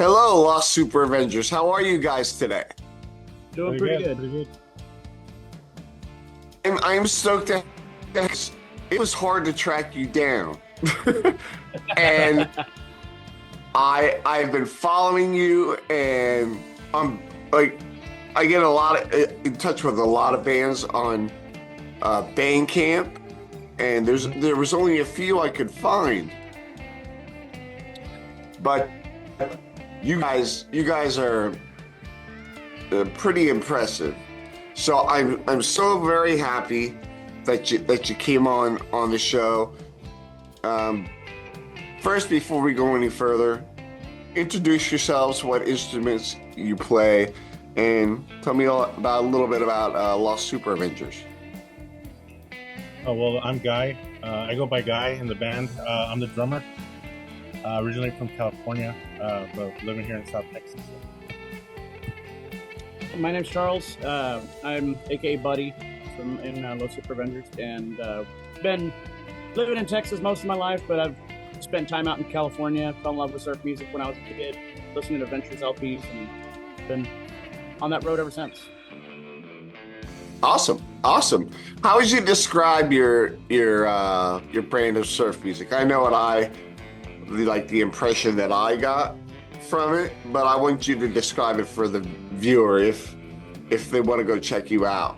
Hello, Lost Super Avengers. How are you guys today? Doing pretty good. Pretty good. I'm stoked to. It was hard to track you down, and I've been following you, and I'm like, I get a lot of in touch with a lot of bands on Bandcamp, and there was only a few I could find, but you guys are pretty impressive. So I'm so very happy that you came on the show. First, before we go any further, introduce yourselves, what instruments you play, and tell me a little bit about Lost Super Avengers. Oh, well, I'm Guy. I go by Guy in the band. I'm the drummer. Originally from California, but living here in South Texas. My name's Charles. I'm aka Buddy in Lost Superavengers, and been living in Texas most of my life, but I've spent time out in California. Fell in love with surf music when I was a kid, listening to Ventures LPs, and been on that road ever since. Awesome. How would you describe your brand of surf music? I know what the impression that I got from it, but I want you to describe it for the viewer if they want to go check you out.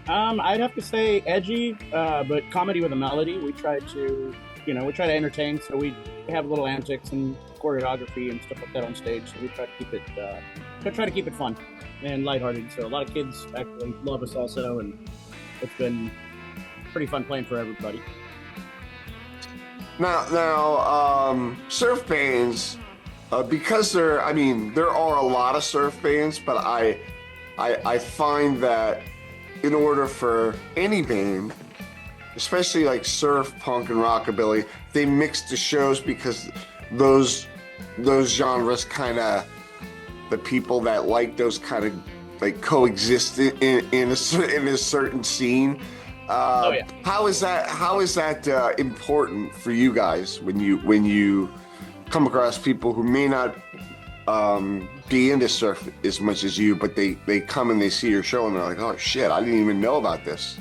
I'd have to say edgy, but comedy with a melody. We try to entertain, so we have little antics and choreography and stuff like that on stage. So we try to keep it fun and lighthearted. So a lot of kids actually love us also, and it's been pretty fun playing for everybody. Now, surf bands, because there are a lot of surf bands, but I find that in order for any band, especially like surf, punk, and rockabilly, they mix the shows because those genres kind of, the people that like those kind of like coexist in a certain scene. Yeah. How is that important for you guys when you come across people who may not be into surf as much as you, but they come and they see your show and they're like, oh shit, I didn't even know about this.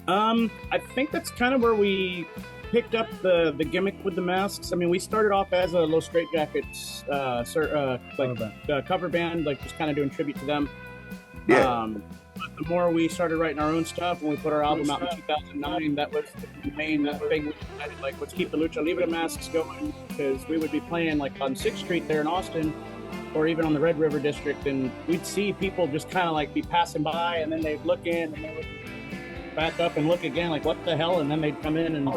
I think that's kind of where we picked up the gimmick with the masks. I mean, we started off as a Low Straitjackets cover band, like just kind of doing tribute to them. Yeah. But the more we started writing our own stuff, when we put our album out in 2009, that was the main thing we decided, like, let's keep the Lucha Libre masks going, because we would be playing like on 6th Street there in Austin, or even on the Red River District, and we'd see people just kind of like be passing by, and then they'd look in, and they would back up and look again, like, what the hell, and then they'd come in, and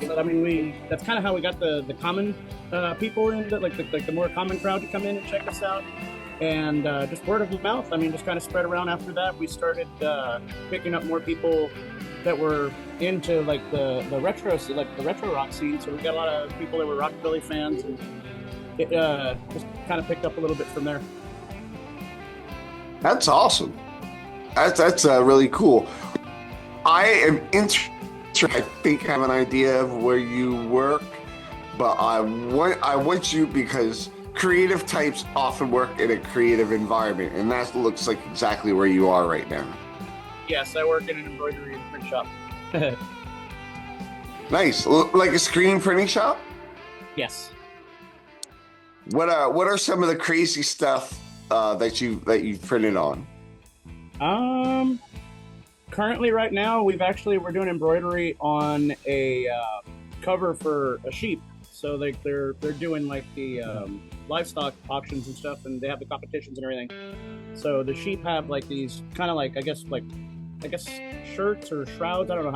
so I mean, that's kind of how we got the common people in, like the more common crowd to come in and check us out. And just word of mouth, I mean, just kind of spread around after that. We started picking up more people that were into like the retro rock scene. So we got a lot of people that were rockabilly fans, and it just kind of picked up a little bit from there. That's awesome. That's really cool. I am interested. I think I have an idea of where you work, but I want you, because creative types often work in a creative environment, and that looks like exactly where you are right now. Yes, I work in an embroidery and print shop. Nice. Like a screen printing shop? Yes. What are some of the crazy stuff that you've printed on? Currently right now we're doing embroidery on a cover for a sheep. So they're doing like the livestock auctions and stuff, and they have the competitions and everything. So the sheep have like these kind of like I guess shirts or shrouds. I don't know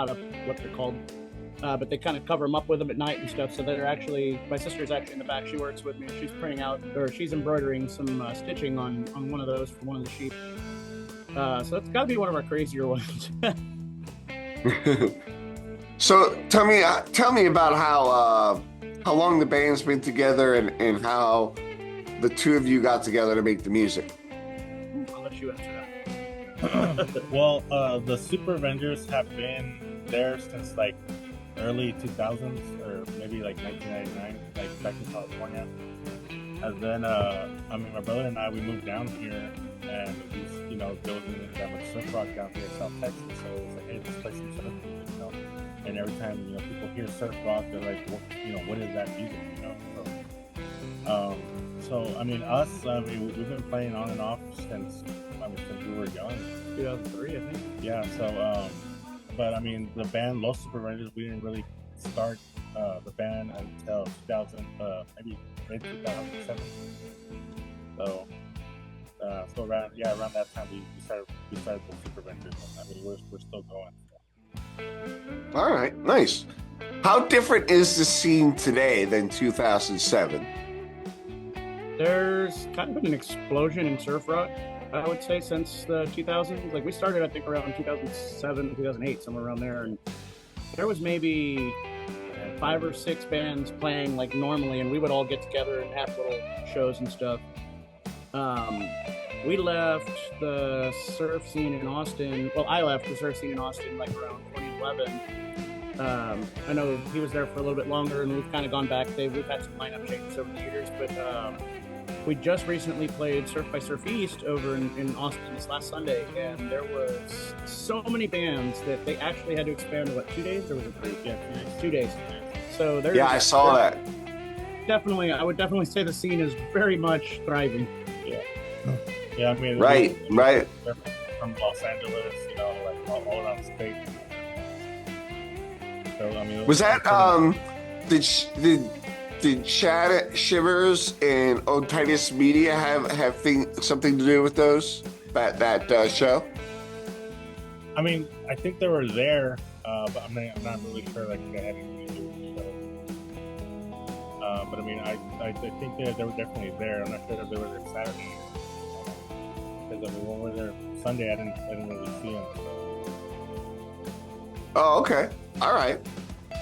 what they're called, but they kind of cover them up with them at night and stuff. So they're actually, my sister's actually in the back. She works with me. She's embroidering some stitching on one of those for one of the sheep. So it's got to be one of our crazier ones. So tell me about how long the band's been together, and how the two of you got together to make the music. I'll let you answer Well, the Super Avengers have been there since like early 2000s or maybe like 1999, like back in California. And then, my brother and I, we moved down here, and there wasn't that much surf rock down here in South Texas, so it was like, hey, let's play some surf, And every time, people hear surf rock, they're like, what is that music, we've been playing on and off since we were young. 2003, I think. Yeah, so, the band Los Superavengers, we didn't really start the band until 2000, maybe mid 2007. So around that time we started the Superavengers. We're still going. All right, nice. How different is the scene today than 2007? There's kind of been an explosion in surf rock, I would say, since the 2000s. Like, we started, I think, around 2007, 2008, somewhere around there, and there was maybe 5 or 6 bands playing like normally, and we would all get together and have little shows and stuff. We left the surf scene in Austin. Well, I left the surf scene in Austin like around 2011. I know he was there for a little bit longer, and we've kind of gone back. We've had some lineup changes over the years, but we just recently played Surf by Surf East over in Austin this last Sunday, and there was so many bands that they actually had to expand to 2 days, or was it 3? Yeah, 2 days. So there's, I saw that. Definitely, I would definitely say the scene is very much thriving. Yeah, right. From Los Angeles, like all around the state. So was that did Chad Shivers and Old Titus Media have something to do with that show? I think they were there, but I'm not really sure like they had anything to do with the show. But I think they were definitely there. I'm not sure if they were there Saturday. Because when we were there Sunday, I didn't really see them. So. Oh, okay, all right.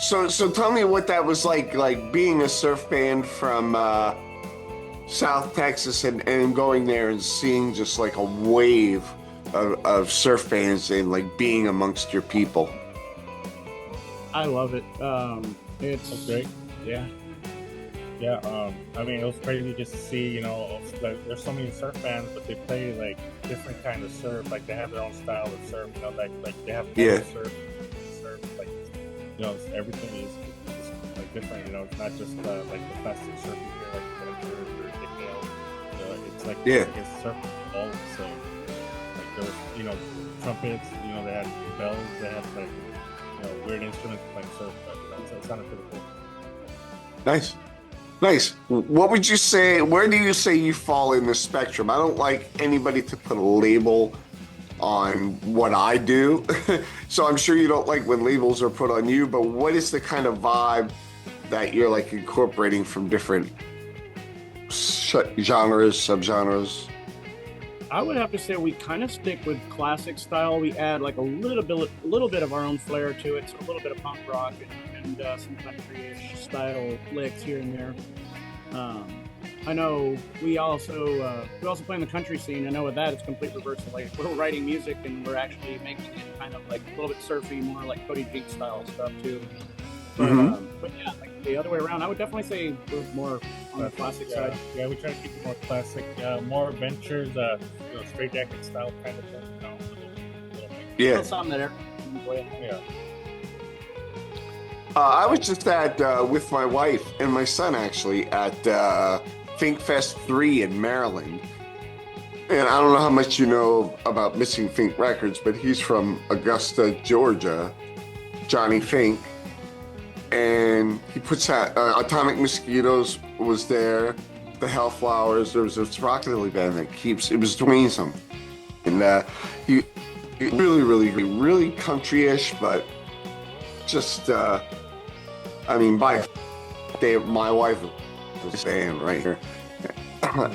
So tell me what that was like being a surf band from South Texas and going there and seeing just like a wave of surf fans and like being amongst your people. I love it. It's great. Yeah. It was crazy just to see, like there's so many surf bands, but they play like different kind of surf. Like they have their own style of surf. Like they have surf, like everything is like different. It's not just like the plastic surf here, like whatever or Dickdale. It's like it's surf all the same. Like there was trumpets. They had bells. They had like weird instruments like surf. So it sounded pretty cool. Nice. What would you say, where do you say you fall in the spectrum? I don't like anybody to put a label on what I do. So I'm sure you don't like when labels are put on you, but what is the kind of vibe that you're like incorporating from different genres, subgenres? I would have to say we kind of stick with classic style. We add like a little bit of our own flair to it, so a little bit of punk rock and some country-ish style licks here and there. I know we also play in the country scene. I know with that it's complete reversal. Like we're writing music and we're actually making it kind of like a little bit surfy, more like Cody Jeep style stuff too. But yeah, like the other way around, I would definitely say we're more on the classic side. Yeah, we try to keep it more classic, more adventures, straight jacket style kind of thing. Yeah. Something that yeah. I was just with my wife and my son actually at Fink Fest 3 in Maryland. And I don't know how much you know about Missing Fink Records, but he's from Augusta, Georgia, Johnny Fink. And he puts out Atomic Mosquitoes was there, the Hellflowers. There was this rockabilly band that it was doing something. And he really country-ish, but just by my wife was saying right here.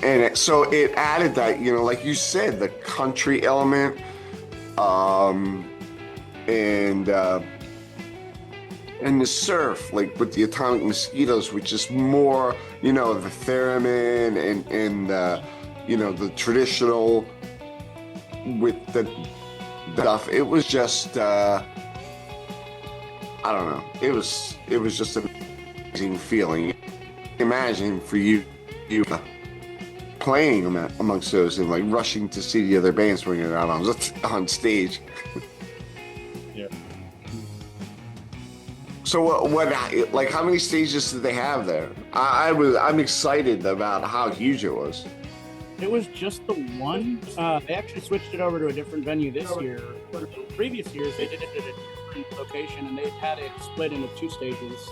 And so it added that, like you said, the country element, and the surf, like with the Atomic Mosquitoes, which is more, the theremin and the traditional with the stuff. It was just, I don't know. It was just an amazing feeling. Imagine for you playing amongst those and like rushing to see the other bands when you're out on stage. Yeah. So what like how many stages did they have there? I'm excited about how huge it was. It was just the one. They actually switched it over to a different venue this year. The previous years they did it at a different location, and they had it split into 2 stages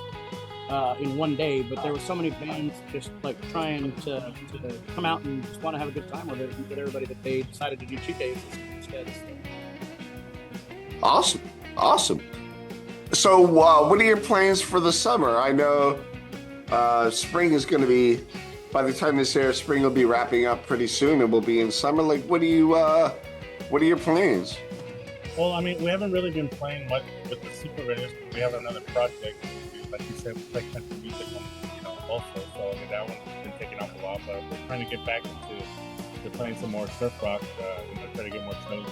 in one day. But there were so many bands just like trying to come out and just want to have a good time with it, and with everybody, that they decided to do 2 days instead. Awesome. So what are your plans for the summer? I know spring is going to be, by the time this airs, spring will be wrapping up pretty soon, and we'll be in summer. Like, what are your plans? Well, I mean, we haven't really been playing much with the Superavengers. We have another project. Like you said, we play country music, also. So I mean, that one's been taking off a while, but we're trying to get back into playing some more surf rock. Try to get more shows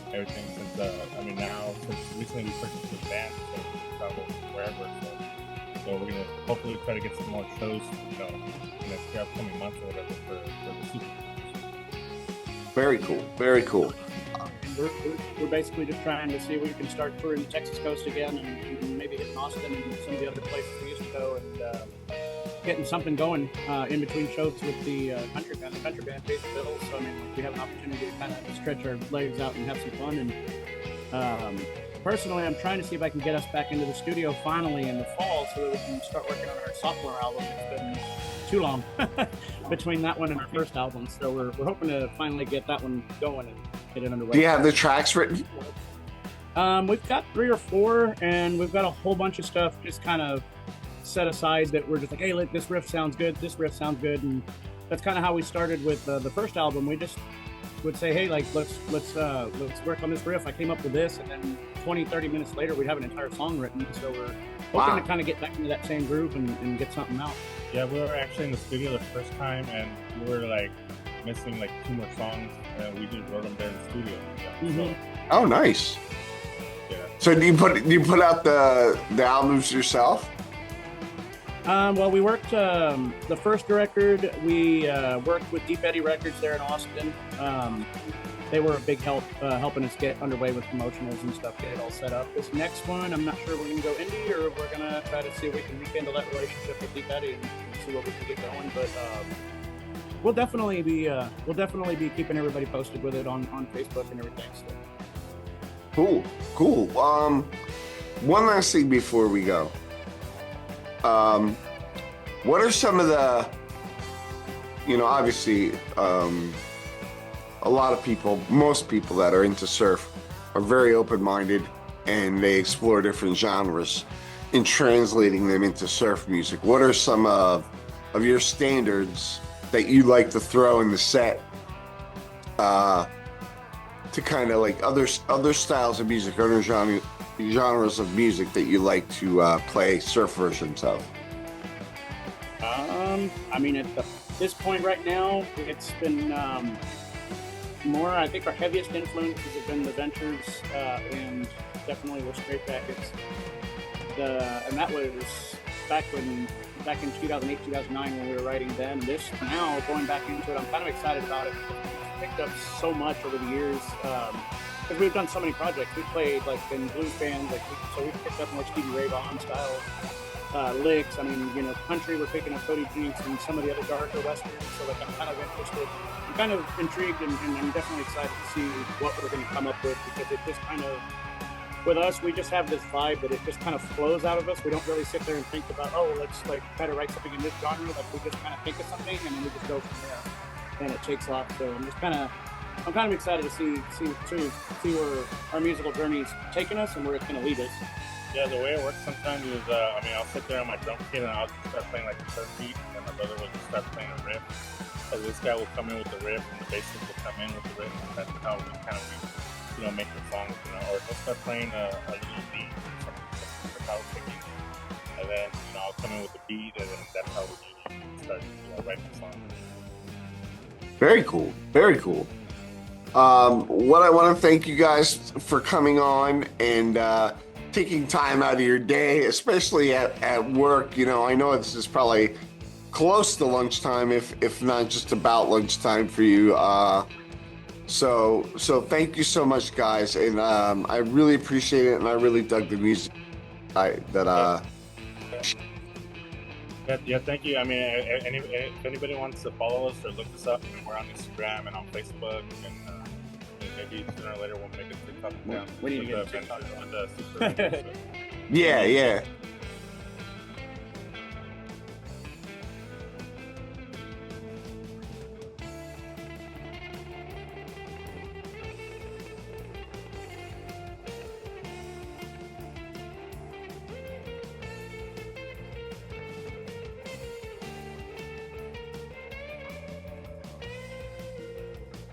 and everything. Since recently we purchased this band, so we can travel wherever. So we're gonna hopefully try to get some more shows, in the upcoming months or whatever for the Superavengers. Very cool. We're basically just trying to see if we can start touring the Texas coast again, and maybe hitting Austin and some of the other places we used to go, and getting something going in between shows with the country band pays the bills. So I mean, we have an opportunity to kind of stretch our legs out and have some fun. And personally, I'm trying to see if I can get us back into the studio finally in the fall, so that we can start working on our sophomore album. It's been too long between that one and our first album, so we're hoping to finally get that one going and get it underway. Do you have the tracks written? We've got 3 or 4, and we've got a whole bunch of stuff just kind of set aside that we're just like, hey, this riff sounds good, and that's kind of how we started with the first album. We just would say, hey, like let's work on this riff. I came up with this, and then 20-30 minutes later we'd have an entire song written. So we're hoping to kind of get back into that same groove and get something out. Yeah, we were actually in the studio the first time, and we were like missing like 2 more songs, and we just wrote them there in the studio. Yeah, mm-hmm. Oh, nice. Yeah. So do you put out the albums yourself? Well, we worked the first record. We worked with Deep Eddy Records there in Austin. They were a big help helping us get underway with promotionals and stuff, get it all set up. This next one, I'm not sure we're going to go indie, or we're going to try to see if we can rekindle that relationship with Deep Eddy and see what we can get going. But we'll definitely be keeping everybody posted with it on Facebook and everything. So. Cool. One last thing before we go. What are some of the, obviously, a lot of people, most people that are into surf are very open-minded, and they explore different genres in translating them into surf music. What are some of your standards that you like to throw in the set to kind of like other styles of music, other genres of music that you like to play surf versions of? I mean, at this point right now, it's been more, I think our heaviest influences have been the Ventures and definitely the Straight Packets. And that was back in 2008, 2009 when we were writing then. This now, going back into it, I'm kind of excited about it. It's picked up so much over the years. Because we've done so many projects. We've played like in blues bands, so we've picked up more Stevie Ray Vaughan style licks. I mean, country, we're picking up Cody Jinks and some of the other darker westerns. So like, I'm kind of interested. I'm kind of intrigued, and I'm definitely excited to see what we're going to come up with, because it just kind of, with us, we just have this vibe that it just kind of flows out of us. We don't really sit there and think about, let's like try to write something in this genre. Like, we just kind of think of something and then we just go from there, and it takes off. So I'm kind of excited to see where our musical journey is taking us and where it's going to lead us. Yeah, the way it works sometimes is, I'll sit there on my drum kit and I'll just start playing like a surf beat, and my brother will just start playing a riff. So this guy will come in with the riff, and the bassist will come in with the riff, and that's how we kind of make the songs, or he'll start playing a little beat, some power picking, and then, I'll come in with the beat, and then that's how we start, writing the song. Very cool. What I want to thank you guys for coming on and taking time out of your day, especially at work. You know, I know this is probably close to lunchtime, if not just about lunchtime for you. So thank you so much, guys, and I really appreciate it, and I really dug the music. Yeah, thank you. I mean, if anybody wants to follow us or look us up, I mean, we're on Instagram and on Facebook, and maybe sooner or later we'll make a TikTok account. We need to get a TikTok. With the Superavengers. Yeah.